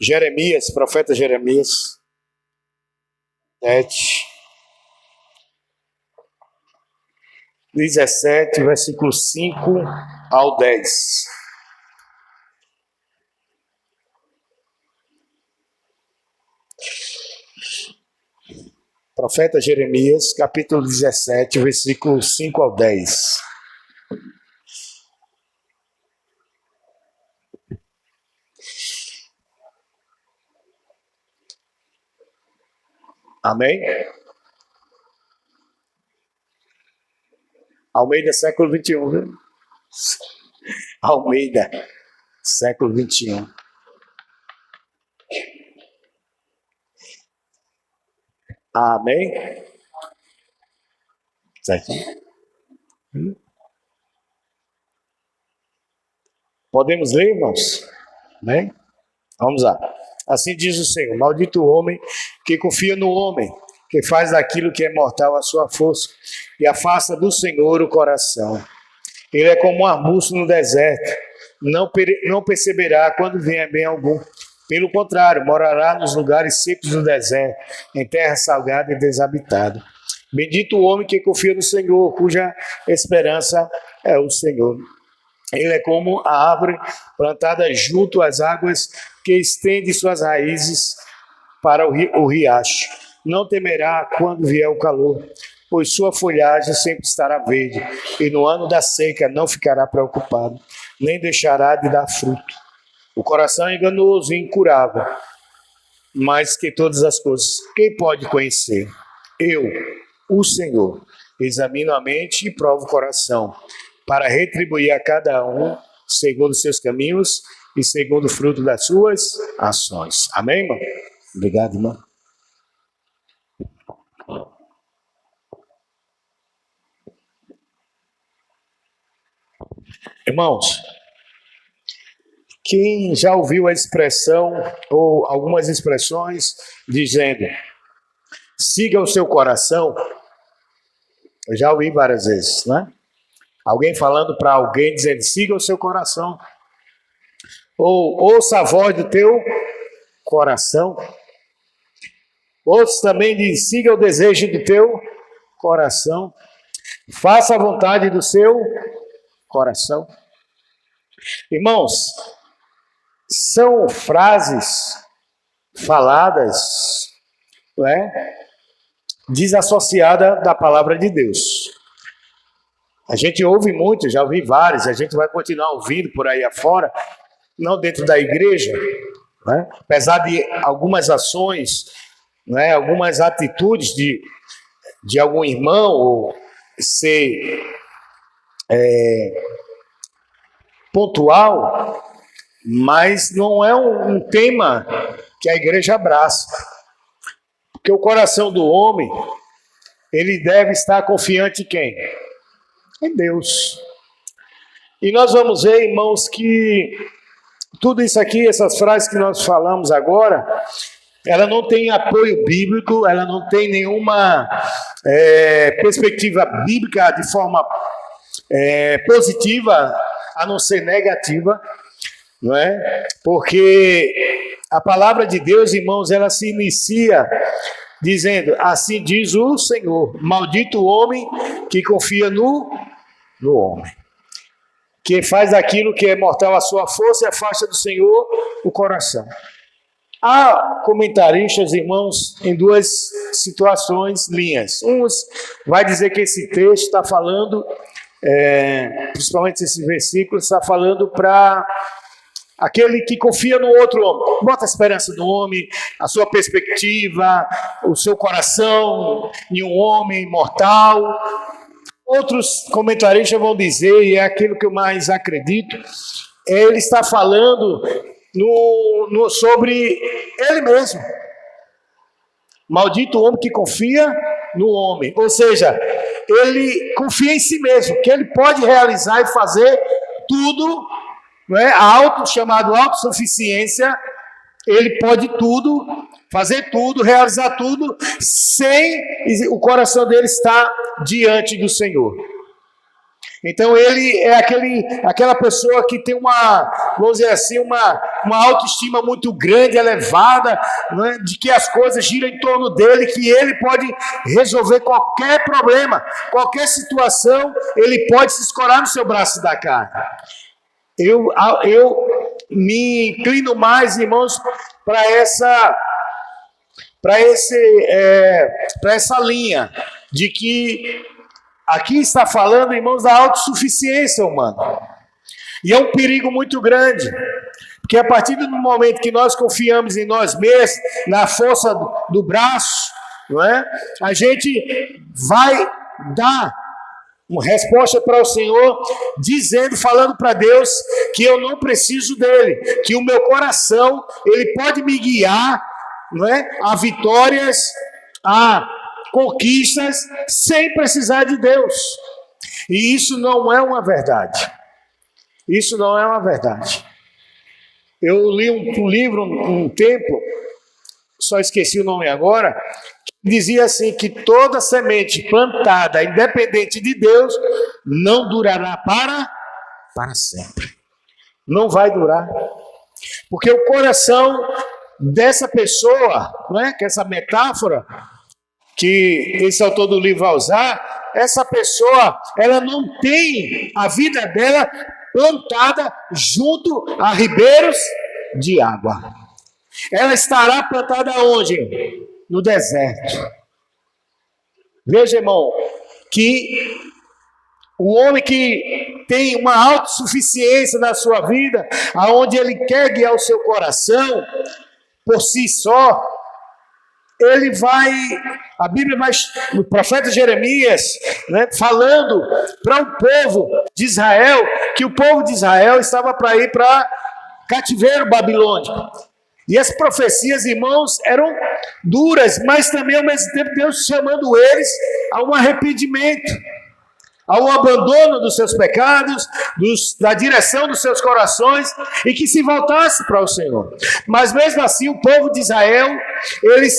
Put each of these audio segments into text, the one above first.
Jeremias, profeta Jeremias, 17, versículo 5 ao 10. Profeta Jeremias, capítulo 17, versículo 5 ao 10. Amém? Almeida, século 21, viu? Almeida, século 21. Amém? Certo? Podemos ler, irmãos? Amém? Vamos lá. Assim diz o Senhor: maldito o homem que confia no homem, que faz daquilo que é mortal a sua força e afasta do Senhor o coração. Ele é como um arbusto no deserto, não perceberá quando vier bem algum. Pelo contrário, morará nos lugares secos do deserto, em terra salgada e desabitada. Bendito o homem que confia no Senhor, cuja esperança é o Senhor. Ele é como a árvore plantada junto às águas, que estende suas raízes para o riacho. Não temerá quando vier o calor, pois sua folhagem sempre estará verde, e no ano da seca não ficará preocupado, nem deixará de dar fruto. O coração é enganoso e incurável, mais que todas as coisas, quem pode conhecer? Eu, o Senhor, examino a mente e provo o coração, para retribuir a cada um segundo os seus caminhos e segundo o fruto das suas ações. Amém, irmão? Obrigado, irmão. Irmãos, quem já ouviu a expressão ou algumas expressões dizendo siga o seu coração? Eu já ouvi várias vezes, né? Alguém falando para alguém dizendo siga o seu coração. Ou ouça a voz do teu coração. Outros também dizem siga o desejo do teu coração. Faça a vontade do seu coração. Irmãos, são frases faladas, não é? Desassociadas da palavra de Deus. A gente ouve muito, já ouvi várias, a gente vai continuar ouvindo por aí afora, não dentro da igreja, né? Apesar de algumas ações, né? Algumas atitudes de algum irmão ou ser pontual, mas não é um tema que a igreja abraça. Porque o coração do homem, ele deve estar confiante em quem? Em Deus. E nós vamos ver, irmãos, que tudo isso aqui, essas frases que nós falamos agora, ela não tem apoio bíblico, ela não tem nenhuma perspectiva bíblica de forma positiva, a não ser negativa, não é? Porque a palavra de Deus, irmãos, ela se inicia dizendo, assim diz o Senhor, maldito o homem que confia no homem, que faz aquilo que é mortal a sua força e afasta do Senhor o coração. Há comentaristas, irmãos, em duas situações, linhas. Uns vai dizer que esse texto está falando, principalmente esse versículo, está falando para aquele que confia no outro homem. Bota a esperança no homem, a sua perspectiva, o seu coração em um homem mortal. Outros comentaristas vão dizer, e é aquilo que eu mais acredito, ele está falando sobre ele mesmo. Maldito o homem que confia no homem. Ou seja, ele confia em si mesmo, que ele pode realizar e fazer tudo, não é? Chamado autossuficiência, ele pode tudo, fazer tudo, realizar tudo, sem o coração dele estar diante do Senhor. Então ele é aquela pessoa que tem vamos dizer assim, uma autoestima muito grande, elevada, né, de que as coisas giram em torno dele, que ele pode resolver qualquer problema, qualquer situação, ele pode se escorar no seu braço da carne. Eu me inclino mais, irmãos, para essa linha de que aqui está falando, irmãos, da autossuficiência humana. E é um perigo muito grande, porque a partir do momento que nós confiamos em nós mesmos, na força do braço, não é? A gente vai dar uma resposta para o Senhor, falando para Deus que eu não preciso dele, que o meu coração, ele pode me guiar, não é? A vitórias, a conquistas, sem precisar de Deus. E isso não é uma verdade. Isso não é uma verdade. Eu li um livro um tempo, só esqueci o nome agora, que dizia assim, que toda semente plantada, independente de Deus, não durará para sempre. Não vai durar. Porque o coração dessa pessoa, não é? Que essa metáfora que esse autor do livro vai usar, essa pessoa, ela não tem a vida dela plantada junto a ribeiros de água. Ela estará plantada onde? No deserto. Veja, irmão, que o homem que tem uma autossuficiência na sua vida, aonde ele quer guiar o seu coração por si só, ele vai, a Bíblia vai, o profeta Jeremias, né, falando para o povo de Israel, que o povo de Israel estava para ir para cativeiro babilônico. E as profecias, irmãos, eram duras, mas também ao mesmo tempo Deus chamando eles a um arrependimento, ao abandono dos seus pecados, da direção dos seus corações, e que se voltasse para o Senhor. Mas mesmo assim, o povo de Israel, eles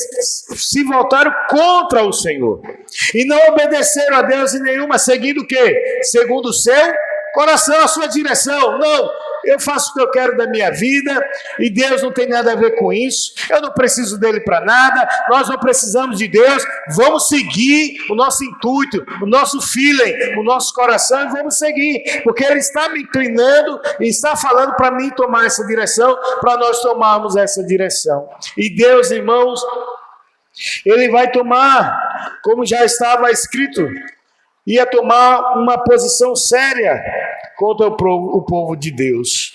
se voltaram contra o Senhor, e não obedeceram a Deus em nenhuma, seguindo o quê? Segundo o seu coração, a sua direção. Não, eu faço o que eu quero da minha vida, e Deus não tem nada a ver com isso, eu não preciso dele para nada, nós não precisamos de Deus, vamos seguir o nosso intuito, o nosso feeling, o nosso coração, e vamos seguir, porque ele está me inclinando e está falando para mim tomar essa direção, para nós tomarmos essa direção. E Deus, irmãos, ele vai tomar, como já estava escrito, ia tomar uma posição séria contra o povo de Deus.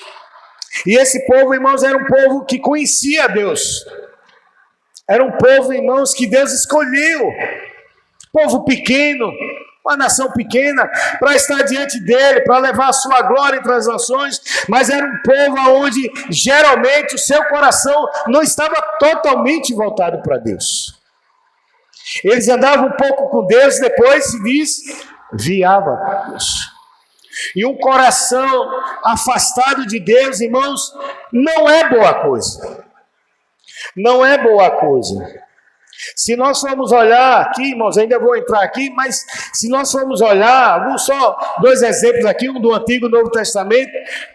E esse povo, irmãos, era um povo que conhecia Deus. Era um povo, irmãos, que Deus escolheu. Povo pequeno, uma nação pequena, para estar diante dele, para levar a sua glória entre as nações, mas era um povo onde geralmente o seu coração não estava totalmente voltado para Deus. Eles andavam um pouco com Deus, depois se diz, viava com Deus. E um coração afastado de Deus, irmãos, não é boa coisa. Não é boa coisa. Se nós formos olhar aqui, irmãos, ainda vou entrar aqui, mas se nós formos olhar, só dois exemplos aqui, um do Antigo e do Novo Testamento,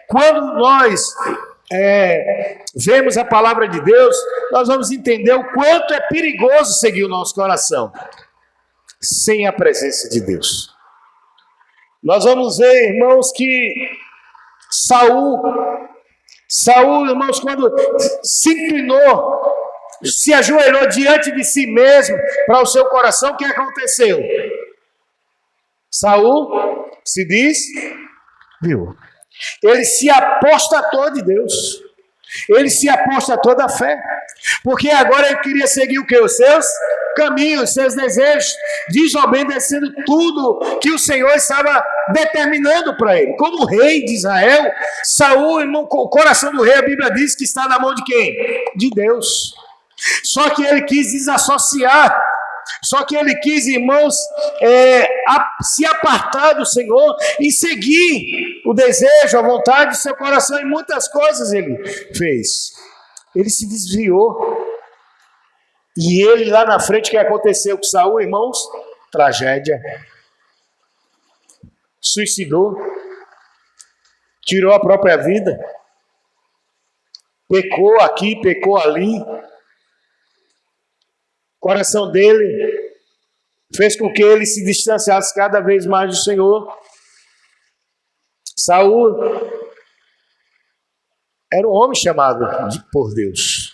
quando nós vemos a palavra de Deus, nós vamos entender o quanto é perigoso seguir o nosso coração sem a presença de Deus. Nós vamos ver, irmãos, que Saul, irmãos, quando se inclinou, se ajoelhou diante de si mesmo, para o seu coração, o que aconteceu? Saul, se diz, viu? Ele se apostatou de Deus. Ele se apostatou da fé. Porque agora ele queria seguir o que? Os seus caminhos, os seus desejos, desobedecendo tudo que o Senhor estava determinando para ele. Como rei de Israel, Saul, irmão, o coração do rei, a Bíblia diz que está na mão de quem? De Deus. Só que ele quis desassociar. Só que ele quis, irmãos, se apartar do Senhor e seguir o desejo, a vontade do seu coração. E muitas coisas ele fez. Ele se desviou. E ele lá na frente, o que aconteceu com Saul, irmãos? Tragédia. suicidou, tirou a própria vida, pecou aqui, pecou ali. O coração dele fez com que ele se distanciasse cada vez mais do Senhor. Saul era um homem chamado por Deus,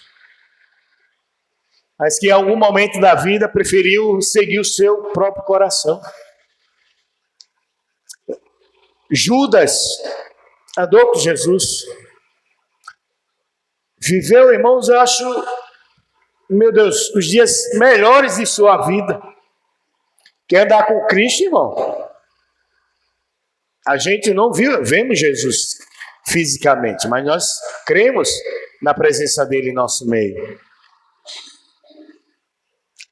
mas que em algum momento da vida preferiu seguir o seu próprio coração. Judas andou com Jesus, viveu, irmãos, eu acho, meu Deus, os dias melhores de sua vida. Quer andar com Cristo, irmão? A gente não vemos Jesus fisicamente, mas nós cremos na presença dele em nosso meio.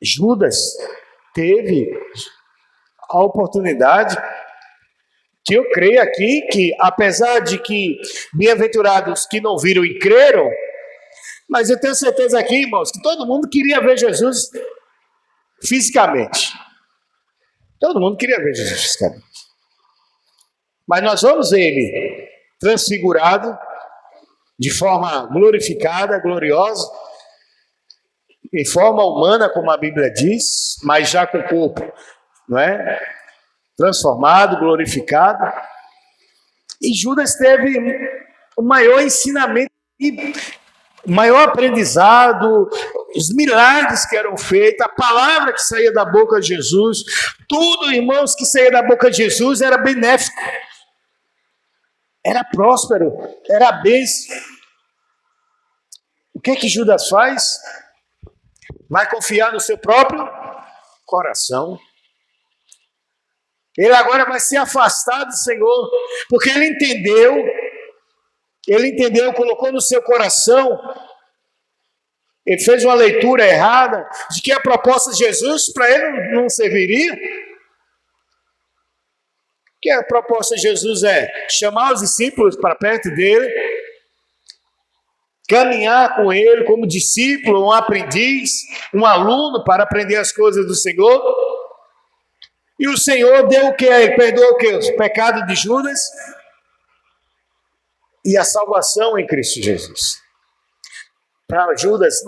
Judas teve a oportunidade, que eu creio aqui, que apesar de que bem-aventurados que não viram e creram, mas eu tenho certeza aqui, irmãos, que todo mundo queria ver Jesus fisicamente. Todo mundo queria ver Jesus fisicamente. Mas nós vamos ver ele transfigurado, de forma glorificada, gloriosa, em forma humana, como a Bíblia diz, mas já com o corpo, não é? Transformado, glorificado. E Judas teve o maior ensinamento e o maior aprendizado, os milagres que eram feitos, a palavra que saía da boca de Jesus, tudo, irmãos, que saía da boca de Jesus era benéfico, era próspero, era bênção. O que é que Judas faz? Vai confiar no seu próprio coração. Ele agora vai se afastar do Senhor, porque ele entendeu, colocou no seu coração, ele fez uma leitura errada de que a proposta de Jesus para ele não serviria. Que a proposta de Jesus é chamar os discípulos para perto dele, caminhar com ele como discípulo, um aprendiz, um aluno para aprender as coisas do Senhor. E o Senhor deu o que? Ele perdoou o que? Os pecados de Judas e a salvação em Cristo Jesus. Para Judas,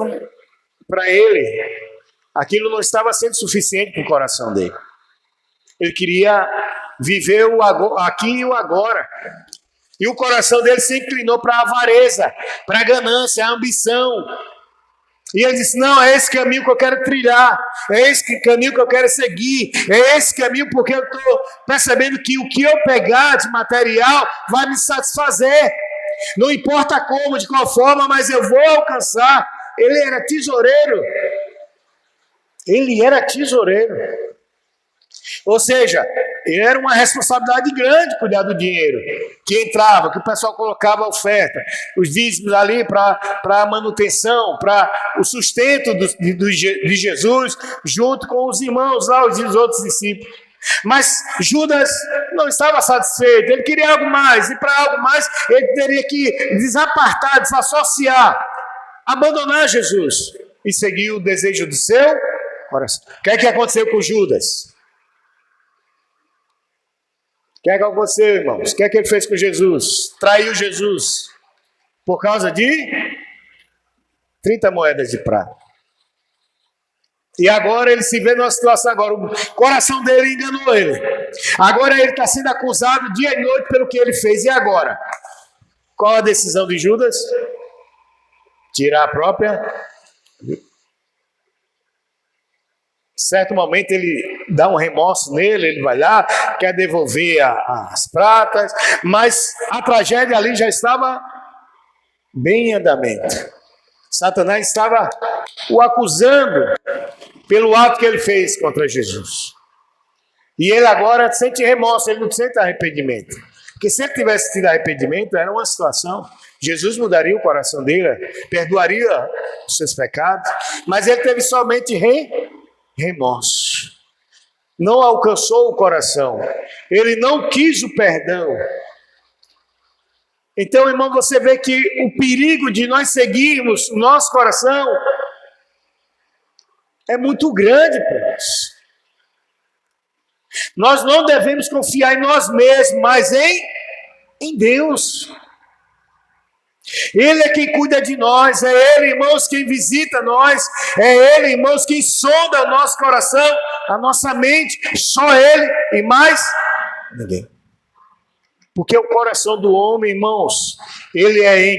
para ele, aquilo não estava sendo suficiente para o coração dele. Ele queria viver o aqui e o agora. E o coração dele se inclinou para a avareza, para a ganância, a ambição. E ele disse, não, é esse caminho que eu quero trilhar, é esse caminho que eu quero seguir, é esse caminho porque eu estou percebendo que o que eu pegar de material vai me satisfazer. Não importa como, de qual forma, mas eu vou alcançar. Ele era tesoureiro. Ele era tesoureiro. Ou seja, era uma responsabilidade grande cuidar do dinheiro que entrava, que o pessoal colocava a oferta, os dízimos ali para a manutenção, para o sustento de Jesus, junto com os irmãos lá, os outros discípulos. Mas Judas não estava satisfeito, ele queria algo mais, e para algo mais ele teria que desapartar, desassociar, abandonar Jesus e seguir o desejo do seu coração. O que é que aconteceu com Judas? O que é que aconteceu, irmãos? O que é que ele fez com Jesus? Traiu Jesus por causa de 30 moedas de prata. E agora ele se vê numa situação agora, o coração dele enganou ele. Agora ele está sendo acusado dia e noite pelo que ele fez. E agora? Qual a decisão de Judas? Tirar a própria. Certo momento ele dá um remorso nele, ele vai lá, quer devolver as pratas, mas a tragédia ali já estava bem em andamento. Satanás estava o acusando pelo ato que ele fez contra Jesus. E ele agora sente remorso, ele não sente arrependimento. Porque se ele tivesse tido arrependimento, era uma situação. Jesus mudaria o coração dele, perdoaria os seus pecados, mas ele teve somente remorso. Não alcançou o coração. Ele não quis o perdão. Então, irmão, você vê que o perigo de nós seguirmos o nosso coração é muito grande para nós. Nós não devemos confiar em nós mesmos, mas em Deus. Ele é quem cuida de nós, é Ele, irmãos, quem visita nós, é Ele, irmãos, quem sonda o nosso coração, a nossa mente, só Ele e mais ninguém. Porque o coração do homem, irmãos, ele é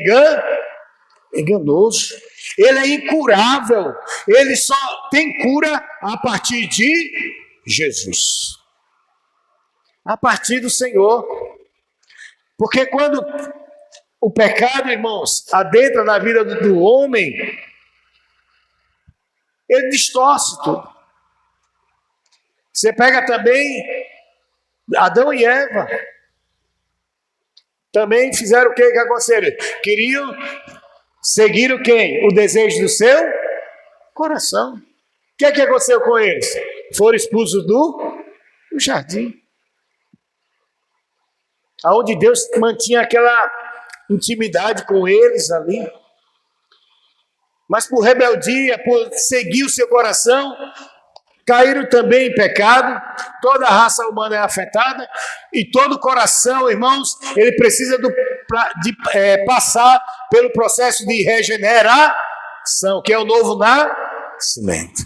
enganoso, ele é incurável, ele só tem cura a partir de Jesus, a partir do Senhor. Porque quando o pecado, irmãos, adentra na vida do homem, ele distorce tudo. Você pega também Adão e Eva. Também fizeram o que aconteceu? Queriam seguir o quem? O desejo do seu coração. O que aconteceu com eles? Foram expulsos do jardim. Aonde Deus mantinha aquela intimidade com eles ali. Mas por rebeldia, por seguir o seu coração, caíram também em pecado. Toda a raça humana é afetada e todo coração, irmãos, ele precisa passar pelo processo de regeneração, que é o novo nascimento.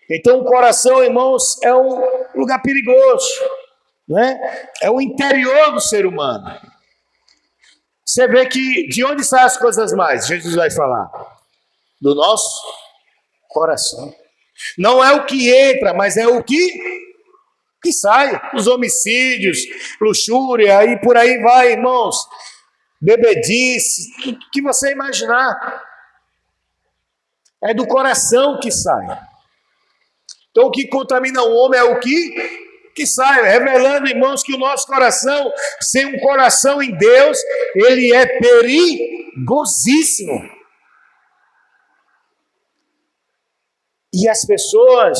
Então o coração, irmãos, é um lugar perigoso, né? É o interior do ser humano. Você vê que de onde saem as coisas mais? Jesus vai falar do nosso coração. Não é o que entra, mas é o que sai. Os homicídios, luxúria e por aí vai, irmãos. Bebedice, o que você imaginar. É do coração que sai. Então o que contamina o homem é o que sai. Revelando, irmãos, que o nosso coração, sem um coração em Deus, ele é perigosíssimo. E as pessoas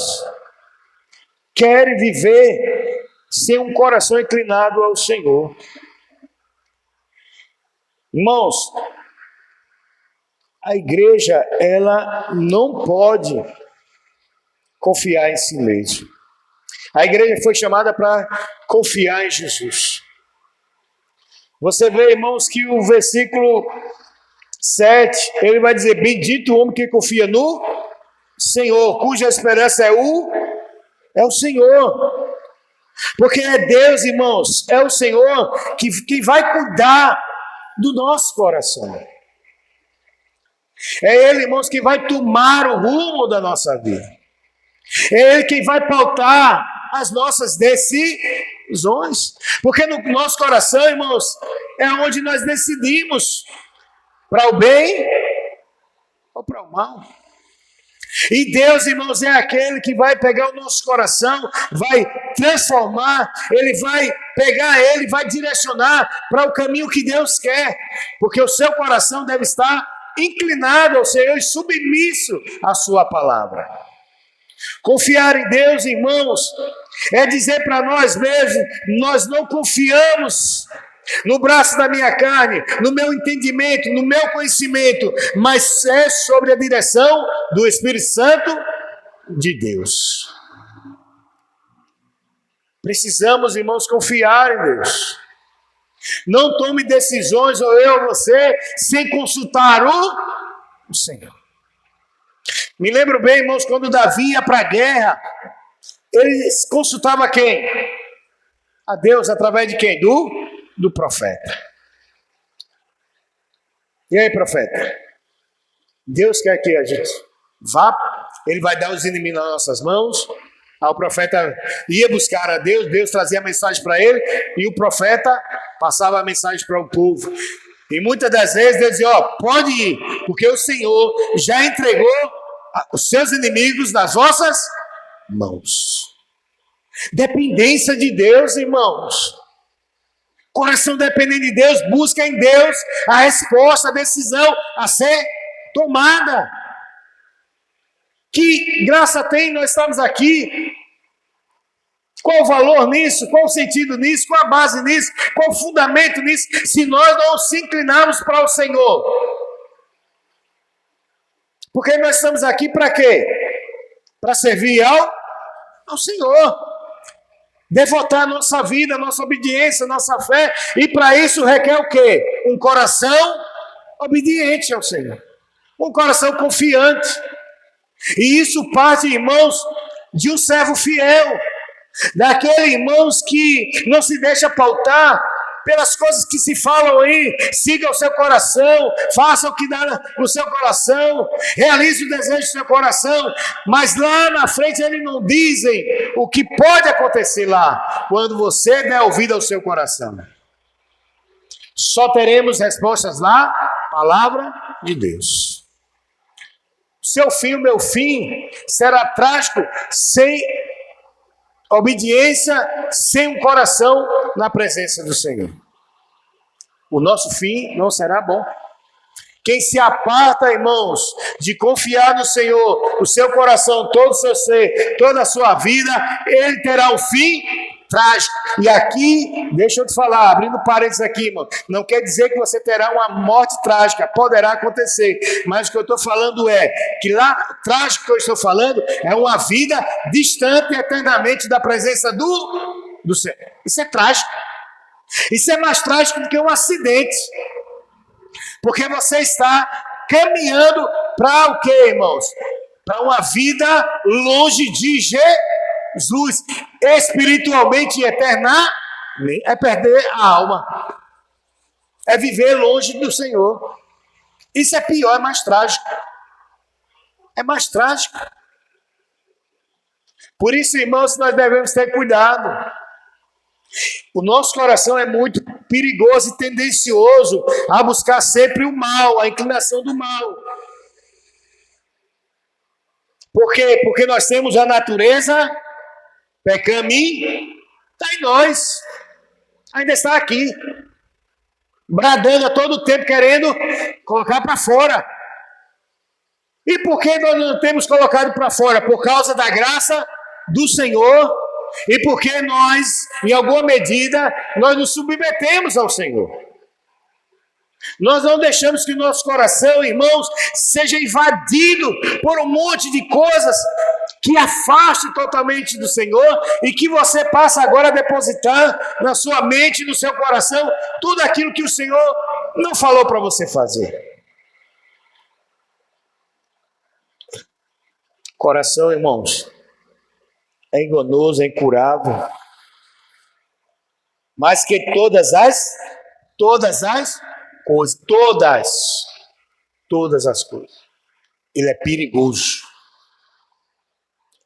querem viver sem um coração inclinado ao Senhor. Irmãos, a igreja, ela não pode confiar em si mesma. A igreja foi chamada para confiar em Jesus. Você vê, irmãos, que o versículo 7, ele vai dizer: bendito o homem que confia no Senhor, cuja esperança é o Senhor. Porque é Deus, irmãos, é o Senhor que vai cuidar do nosso coração. É Ele, irmãos, que vai tomar o rumo da nossa vida. É Ele quem vai pautar as nossas decisões. Porque no nosso coração, irmãos, é onde nós decidimos para o bem ou para o mal. E Deus, irmãos, é aquele que vai pegar o nosso coração, vai transformar, Ele vai pegar ele, vai direcionar para o caminho que Deus quer, porque o seu coração deve estar inclinado ao Senhor e submisso à sua palavra. Confiar em Deus, irmãos, é dizer para nós mesmos: nós não confiamos no braço da minha carne, no meu entendimento, no meu conhecimento, mas é sobre a direção do Espírito Santo de Deus. Precisamos, irmãos, confiar em Deus. Não tome decisões, ou eu ou você, sem consultar o Senhor. Me lembro bem, irmãos, quando Davi ia para a guerra, ele consultava quem? A Deus, através de quem? Do profeta. E aí, profeta? Deus quer que a gente vá, Ele vai dar os inimigos nas nossas mãos. Aí o profeta ia buscar a Deus, Deus trazia a mensagem para ele, e o profeta passava a mensagem para o povo. E muitas das vezes Deus dizia: pode ir, porque o Senhor já entregou os seus inimigos nas vossas mãos. Dependência de Deus, irmãos. Coração dependente de Deus, busca em Deus a resposta, a decisão a ser tomada. Que graça tem nós estamos aqui? Qual o valor nisso? Qual o sentido nisso? Qual a base nisso? Qual o fundamento nisso? Se nós não se inclinarmos para o Senhor. Porque nós estamos aqui para quê? Para servir ao Senhor. devotar a nossa vida, a nossa obediência, a nossa fé, e para isso requer o quê? Um coração obediente ao Senhor, um coração confiante. E isso parte, irmãos, de um servo fiel, daquele, irmãos, que não se deixa pautar pelas coisas que se falam aí. Siga o seu coração, faça o que dá no seu coração, realize o desejo do seu coração, mas lá na frente eles não dizem o que pode acontecer lá, quando você der ouvido ao seu coração. Só teremos respostas lá, palavra de Deus. Seu fim, o meu fim, será trágico sem obediência, sem um coração na presença do Senhor. O nosso fim não será bom. Quem se aparta, irmãos, de confiar no Senhor, o seu coração, todo o seu ser, toda a sua vida, ele terá um fim trágico. E aqui, deixa eu te falar, abrindo parênteses aqui, irmão, não quer dizer que você terá uma morte trágica, poderá acontecer, mas o que eu estou falando é que lá, trágico que eu estou falando, é uma vida distante eternamente da presença do Senhor. Isso é trágico. Isso é mais trágico do que um acidente. Porque você está caminhando para o quê, irmãos? Para uma vida longe de Jesus, espiritualmente e eternamente. É perder a alma, é viver longe do Senhor. Isso é pior, é mais trágico. É mais trágico. Por isso, irmãos, nós devemos ter cuidado. O nosso coração é muito perigoso e tendencioso a buscar sempre o mal, a inclinação do mal. Por quê? Porque nós temos a natureza pecaminosa, está em nós, ainda está aqui, bradando a todo tempo, querendo colocar para fora. E por que nós não temos colocado para fora? Por causa da graça do Senhor, e porque nós, em alguma medida, nós nos submetemos ao Senhor. Nós não deixamos que o nosso coração, irmãos, seja invadido por um monte de coisas que afaste totalmente do Senhor e que você passa agora a depositar na sua mente, no seu coração, tudo aquilo que o Senhor não falou para você fazer. Coração, irmãos, é enganoso, é incurável. Mais que todas as coisas, todas as coisas. Ele é perigoso.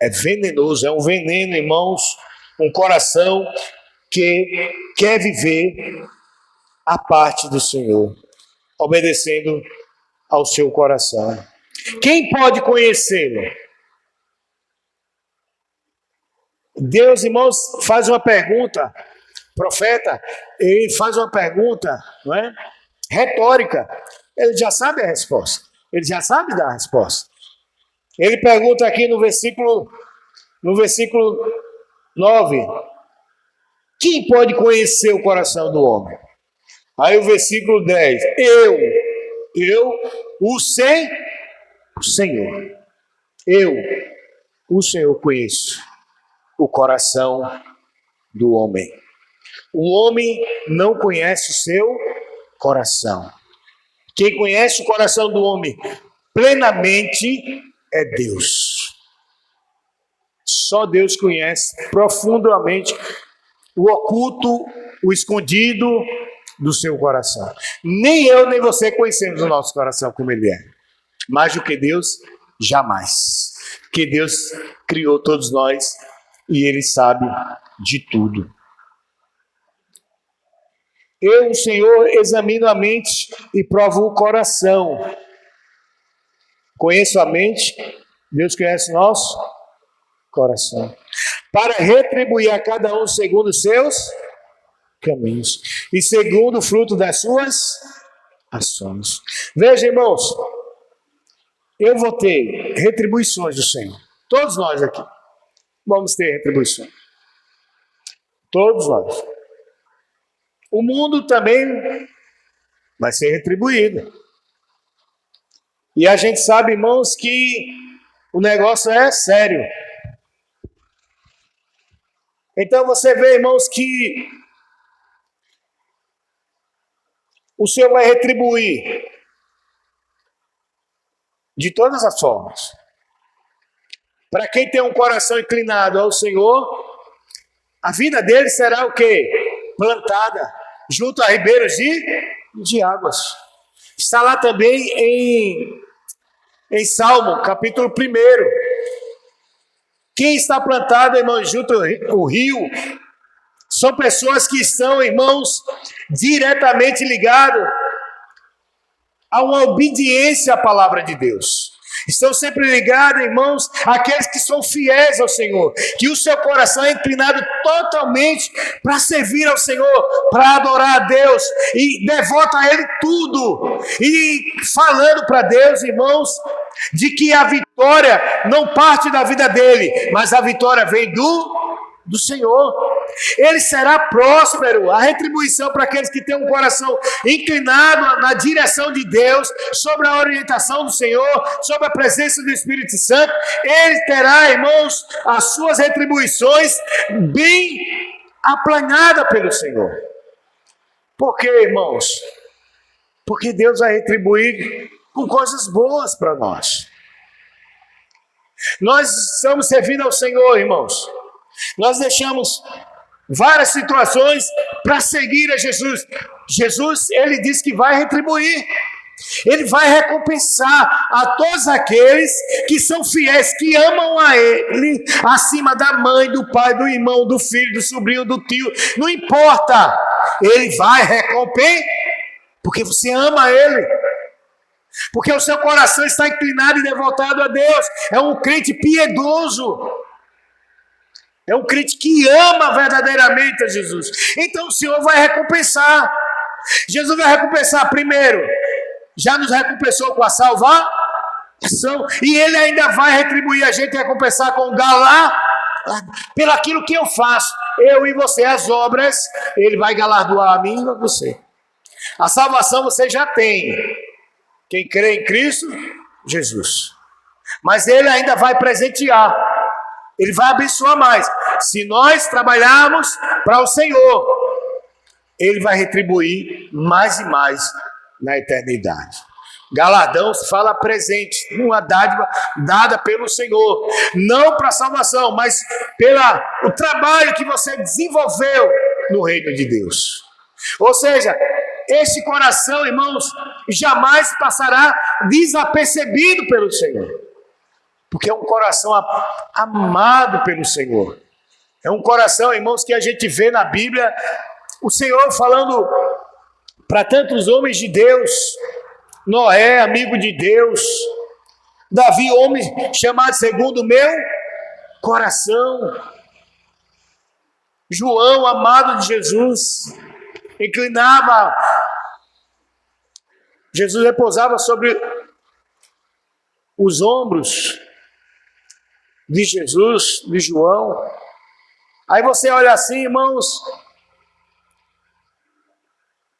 É venenoso, é um veneno, irmãos, um coração que quer viver a parte do Senhor, obedecendo ao seu coração. Quem pode conhecê-lo? Deus, irmãos, faz uma pergunta, profeta, ele faz uma pergunta, não é? Retórica. Ele já sabe a resposta. Ele já sabe dar a resposta. Ele pergunta aqui no versículo 9: quem pode conhecer o coração do homem? Aí o versículo 10: o Senhor. O Senhor conheço o coração do homem. O homem não conhece o seu coração. Quem conhece o coração do homem plenamente é Deus. Só Deus conhece profundamente o oculto, o escondido do seu coração. Nem eu nem você conhecemos o nosso coração como ele é. Mais do que Deus, jamais. Que Deus criou todos nós e ele sabe de tudo. Eu, o Senhor, examino a mente e provo o coração. Conheço a mente, Deus conhece o nosso coração. Para retribuir a cada um segundo os seus caminhos e segundo o fruto das suas ações. Veja, irmãos, eu vou ter retribuições do Senhor. Todos nós aqui vamos ter retribuições. Todos nós. O mundo também vai ser retribuído. E a gente sabe, irmãos, que o negócio é sério. Então você vê, irmãos, que o Senhor vai retribuir de todas as formas. Para quem tem um coração inclinado ao Senhor, a vida dele será o quê? Plantada junto a ribeiros de águas. Está lá também em Salmo, capítulo 1. Quem está plantado, irmãos, junto ao rio, são pessoas que estão, irmãos, diretamente ligados a uma obediência à palavra de Deus. Estão sempre ligados, irmãos, àqueles que são fiéis ao Senhor, que o seu coração é inclinado totalmente para servir ao Senhor, para adorar a Deus, e devota a Ele tudo, e falando para Deus, irmãos, de que a vitória não parte da vida dele, mas a vitória vem do Senhor. Ele será próspero. A retribuição para aqueles que têm um coração inclinado na direção de Deus, sobre a orientação do Senhor, sobre a presença do Espírito Santo, ele terá, irmãos, as suas retribuições bem aplanadas pelo Senhor. Por quê, irmãos? Porque Deus vai retribuir com coisas boas para nós. Nós estamos servindo ao Senhor, irmãos. Nós deixamos várias situações para seguir a Jesus. Jesus, ele diz que vai retribuir. Ele vai recompensar a todos aqueles que são fiéis, que amam a Ele, acima da mãe, do pai, do irmão, do filho, do sobrinho, do tio. Não importa. Ele vai recompensar, porque você ama Ele. Porque o seu coração está inclinado e devotado a Deus. É um crente piedoso. É um crente que ama verdadeiramente a Jesus. Então o Senhor vai recompensar. Jesus vai recompensar primeiro. Já nos recompensou com a salvação. E Ele ainda vai retribuir a gente e recompensar com o galardão. Pelo aquilo que eu faço. Eu e você, as obras. Ele vai galardoar a mim e a você. A salvação você já tem. Quem crê em Cristo, Jesus. Mas Ele ainda vai presentear. Ele vai abençoar mais. Se nós trabalharmos para o Senhor, Ele vai retribuir mais e mais na eternidade. Galardão se fala presente, uma dádiva dada pelo Senhor. Não para a salvação, mas pelo trabalho que você desenvolveu no reino de Deus. Ou seja, este coração, irmãos, jamais passará desapercebido pelo Senhor. Porque é um coração amado pelo Senhor. É um coração, irmãos, que a gente vê na Bíblia o Senhor falando para tantos homens de Deus. Noé, amigo de Deus. Davi, homem chamado segundo o meu coração. João, amado de Jesus, inclinava. Jesus repousava sobre os ombros de Jesus, de João. Aí você olha assim, irmãos,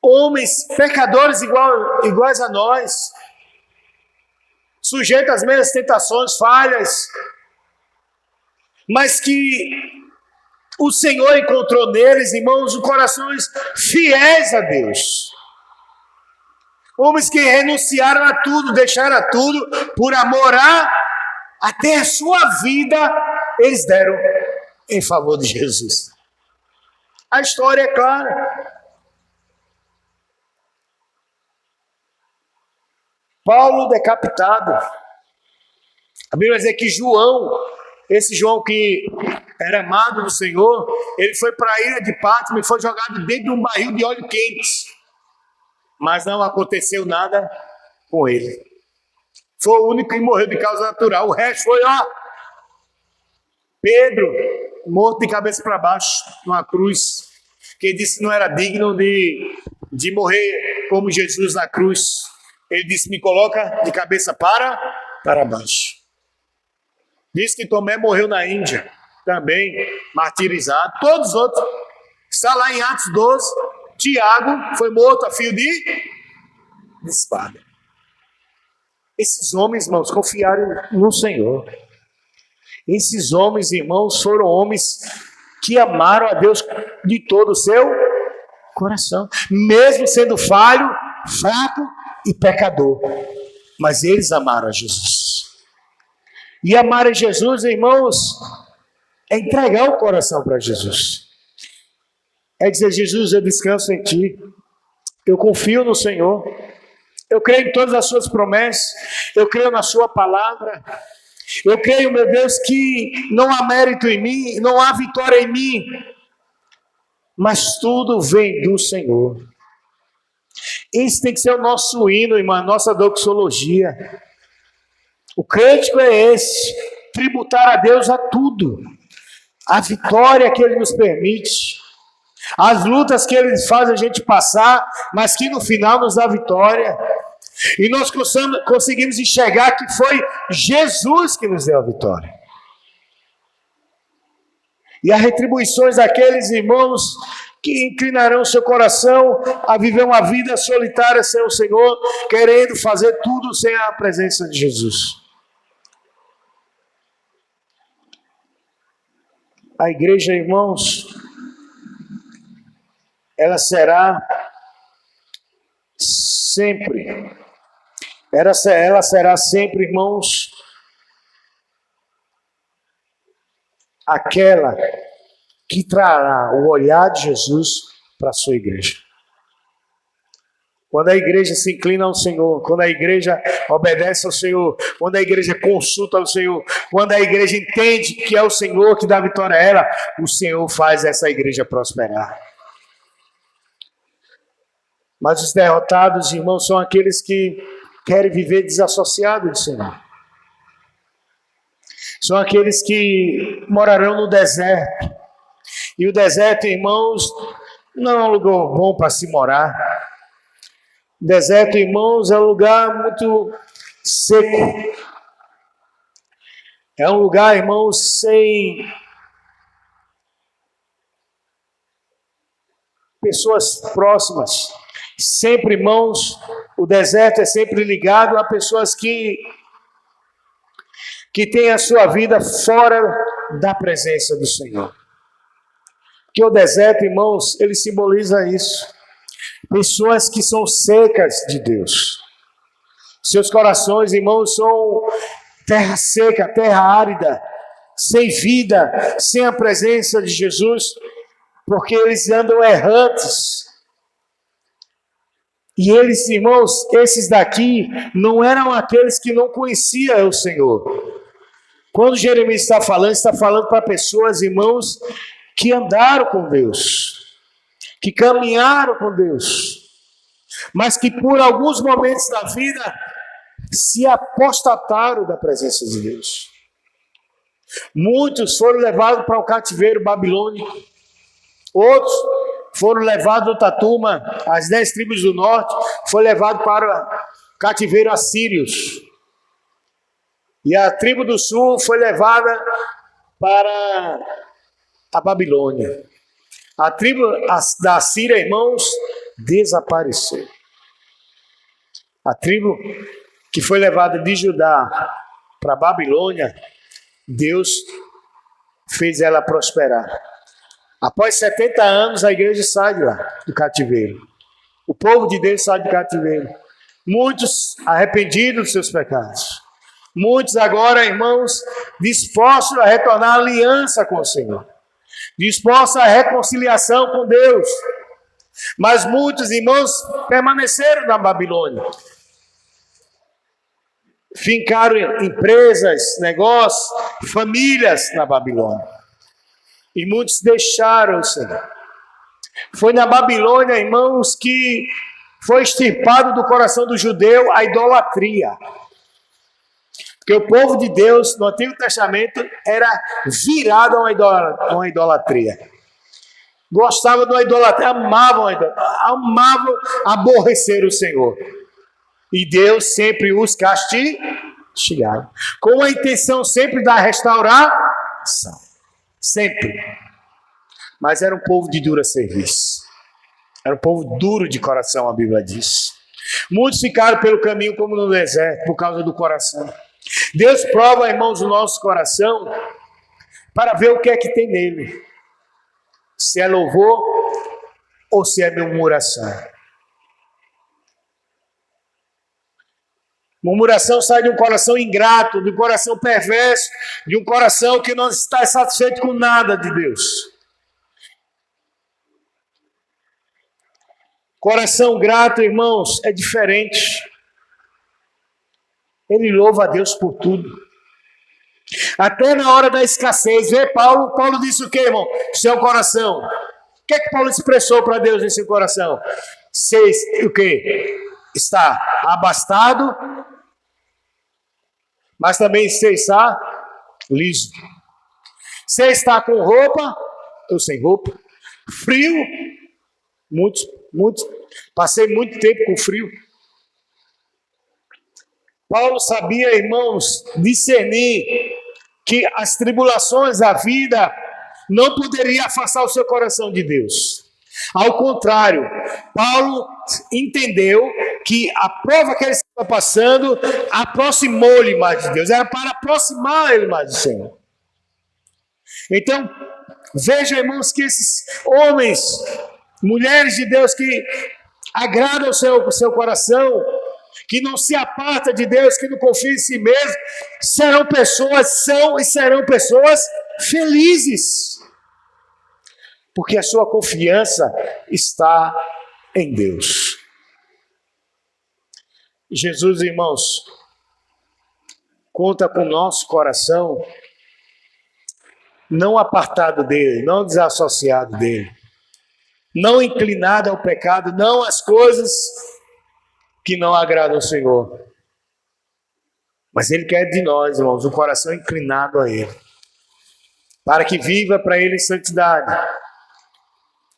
homens pecadores iguais a nós, sujeitos às mesmas tentações, falhas, mas que o Senhor encontrou neles, irmãos, corações fiéis a Deus. Homens que renunciaram a tudo, deixaram a tudo, por amor até a sua vida, eles deram em favor de Jesus. A história é clara. Paulo decapitado. A Bíblia diz que João, esse João que era amado do Senhor, ele foi para a ilha de Patmos e foi jogado dentro de um barril de óleo quente. Mas não aconteceu nada com ele. Foi o único que morreu de causa natural. O resto foi, Pedro, morto de cabeça para baixo, numa cruz. Que disse que não era digno de morrer como Jesus na cruz. Ele disse, me coloca de cabeça para baixo. Diz que Tomé morreu na Índia, também martirizado. Todos os outros. Está lá em Atos 12. Tiago foi morto a fio de espada. Esses homens, irmãos, confiaram no Senhor. Esses homens, irmãos, foram homens que amaram a Deus de todo o seu coração, mesmo sendo falho, fraco e pecador. Mas eles amaram a Jesus. E amar a Jesus, irmãos, é entregar o coração para Jesus. É dizer: Jesus, eu descanso em Ti. Eu confio no Senhor. Eu creio em todas as Suas promessas. Eu creio na Sua palavra. Eu creio, meu Deus, que não há mérito em mim, não há vitória em mim, mas tudo vem do Senhor. Esse tem que ser o nosso hino, irmã, a nossa doxologia. O cântico é esse: tributar a Deus a tudo, a vitória que Ele nos permite, as lutas que Ele faz a gente passar, mas que no final nos dá vitória. E nós conseguimos enxergar que foi Jesus que nos deu a vitória. E as retribuições daqueles irmãos que inclinarão seu coração a viver uma vida solitária sem o Senhor, querendo fazer tudo sem a presença de Jesus. A igreja, irmãos, ela será sempre, ela será sempre, irmãos, aquela que trará o olhar de Jesus para a sua igreja. Quando a igreja se inclina ao Senhor, quando a igreja obedece ao Senhor, quando a igreja consulta ao Senhor, quando a igreja entende que é o Senhor que dá vitória a ela, o Senhor faz essa igreja prosperar. Mas os derrotados, irmãos, são aqueles que querem viver desassociados do Senhor. São aqueles que morarão no deserto. E o deserto, irmãos, não é um lugar bom para se morar. O deserto, irmãos, é um lugar muito seco. É um lugar, irmãos, sem pessoas próximas. Sempre, irmãos, o deserto é sempre ligado a pessoas que têm a sua vida fora da presença do Senhor. Porque o deserto, irmãos, ele simboliza isso. Pessoas que são secas de Deus. Seus corações, irmãos, são terra seca, terra árida, sem vida, sem a presença de Jesus, porque eles andam errantes. E eles, irmãos, esses daqui, não eram aqueles que não conheciam o Senhor. Quando Jeremias está falando para pessoas, irmãos, que andaram com Deus, que caminharam com Deus, mas que por alguns momentos da vida se apostataram da presença de Deus. Muitos foram levados para o cativeiro babilônico, outros foram levados do Tatuma, as 10 tribos do norte, foi levado para o cativeiro assírios. E a tribo do sul foi levada para a Babilônia. A tribo da Síria, irmãos, desapareceu. A tribo que foi levada de Judá para a Babilônia, Deus fez ela prosperar. Após 70 anos, a igreja sai de lá, do cativeiro. O povo de Deus sai do cativeiro. Muitos arrependidos dos seus pecados. Muitos agora, irmãos, dispostos a retornar à aliança com o Senhor. Dispostos à reconciliação com Deus. Mas muitos, irmãos, permaneceram na Babilônia. Fincaram empresas, negócios, famílias na Babilônia. E muitos deixaram o Senhor. Foi na Babilônia, irmãos, que foi extirpado do coração do judeu a idolatria. Porque o povo de Deus, no Antigo Testamento, era virado a uma idolatria. Gostava de uma idolatria, amavam amavam aborrecer o Senhor. E Deus sempre os castigava. Com a intenção sempre da restauração. Sempre. Mas era um povo de dura serviço. Era um povo duro de coração, a Bíblia diz. Muitos ficaram pelo caminho como no deserto, por causa do coração. Deus prova, irmãos, o nosso coração para ver o que é que tem nele. se é louvor ou se é murmuração. Murmuração sai de um coração ingrato, de um coração perverso, de um coração que não está satisfeito com nada de Deus. Coração grato, irmãos, é diferente. Ele louva a Deus por tudo. Até na hora da escassez. Vê Paulo? Paulo disse o que, irmão? Seu coração. O que é que Paulo expressou para Deus em seu coração? O que? Está abastado, mas também você está liso. Você está com roupa, ou sem roupa. Frio, passei muito tempo com frio. Paulo sabia, irmãos, discernir que as tribulações da vida não poderiam afastar o seu coração de Deus. Ao contrário, Paulo entendeu que a prova que ele estava passando aproximou-lhe mais de Deus. Era para aproximar ele mais do Senhor. Então, veja, irmãos, que esses homens, mulheres de Deus que agradam o seu coração, que não se aparta de Deus, que não confia em si mesmo, são e serão pessoas felizes. Porque a sua confiança está em Deus. Jesus, irmãos, conta com o nosso coração, não apartado dele, não desassociado dele, não inclinado ao pecado, não às coisas que não agradam ao Senhor. Mas Ele quer de nós, irmãos, um coração inclinado a Ele, para que viva para Ele em santidade,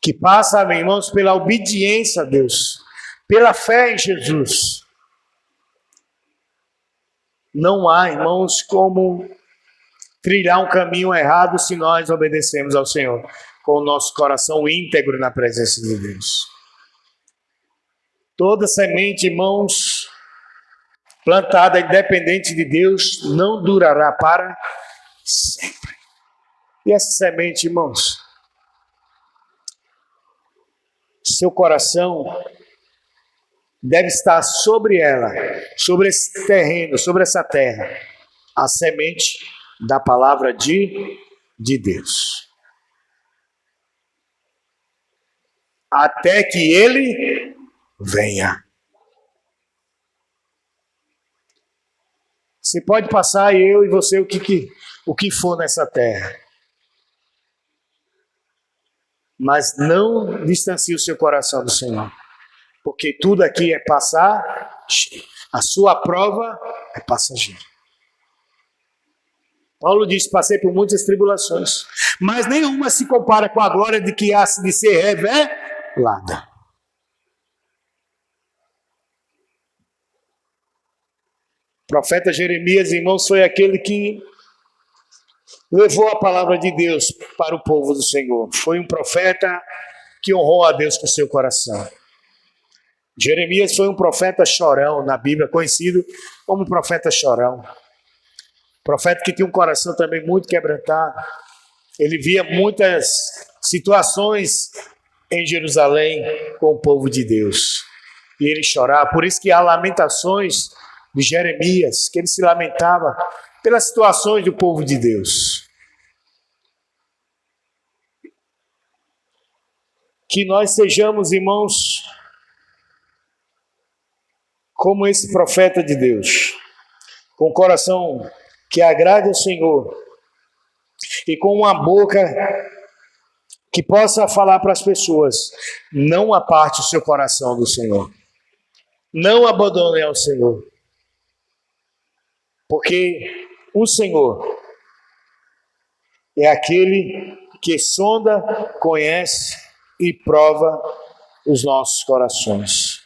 que passa, irmãos, pela obediência a Deus, pela fé em Jesus. Não há, irmãos, como trilhar um caminho errado se nós obedecemos ao Senhor, com o nosso coração íntegro na presença de Deus. Toda semente, irmãos, plantada independente de Deus, não durará para sempre. E essa semente, irmãos, seu coração deve estar sobre ela, sobre esse terreno, sobre essa terra, a semente da palavra de Deus. Até que Ele venha. Você pode passar, eu e você, o que for nessa terra. Mas não distancie o seu coração do Senhor. Porque tudo aqui é passar, a sua prova é passageira. Paulo diz, passei por muitas tribulações, mas nenhuma se compara com a glória de que há de ser revelada. O profeta Jeremias, irmãos, foi aquele que levou a palavra de Deus para o povo do Senhor. Foi um profeta que honrou a Deus com seu coração. Jeremias foi um profeta chorão na Bíblia, conhecido como profeta chorão. Profeta que tinha um coração também muito quebrantado. Ele via muitas situações em Jerusalém com o povo de Deus. E ele chorava. Por isso que há lamentações de Jeremias, que ele se lamentava pelas situações do povo de Deus. Que nós sejamos, irmãos, como esse profeta de Deus, com o coração que agrade ao Senhor e com uma boca que possa falar para as pessoas: não aparte o seu coração do Senhor, não abandone ao Senhor, porque o Senhor é aquele que sonda, conhece e prova os nossos corações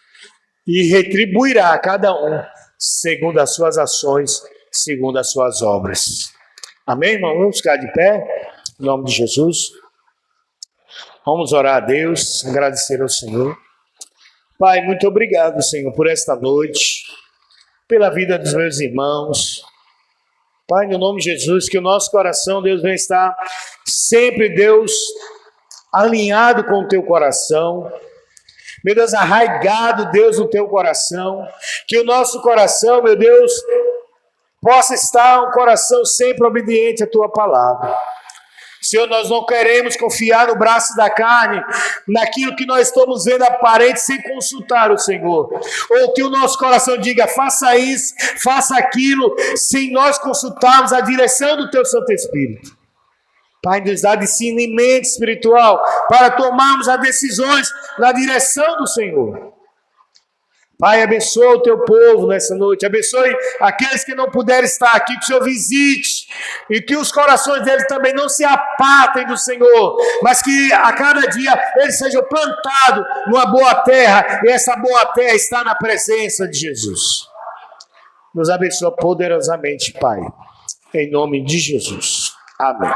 e retribuirá a cada um segundo as suas ações, segundo as suas obras. Amém, irmão? Vamos ficar de pé, em nome de Jesus. Vamos orar a Deus, agradecer ao Senhor. Pai, muito obrigado, Senhor, por esta noite, pela vida dos meus irmãos. Pai, no nome de Jesus, que o nosso coração, Deus, venha estar sempre, Deus, alinhado com o teu coração. Meu Deus, arraigado, Deus, no teu coração. Que o nosso coração, meu Deus, possa estar um coração sempre obediente à tua palavra. Senhor, nós não queremos confiar no braço da carne, naquilo que nós estamos vendo aparente, sem consultar o Senhor. Ou que o nosso coração diga, faça isso, faça aquilo, sem nós consultarmos a direção do teu Santo Espírito. Pai, nos dá discernimento espiritual para tomarmos as decisões na direção do Senhor. Pai, abençoa o teu povo nessa noite, abençoe aqueles que não puderem estar aqui, que o Senhor visite, e que os corações deles também não se apartem do Senhor, mas que a cada dia eles sejam plantados numa boa terra, e essa boa terra está na presença de Jesus. Nos abençoa poderosamente, Pai, em nome de Jesus. Amém.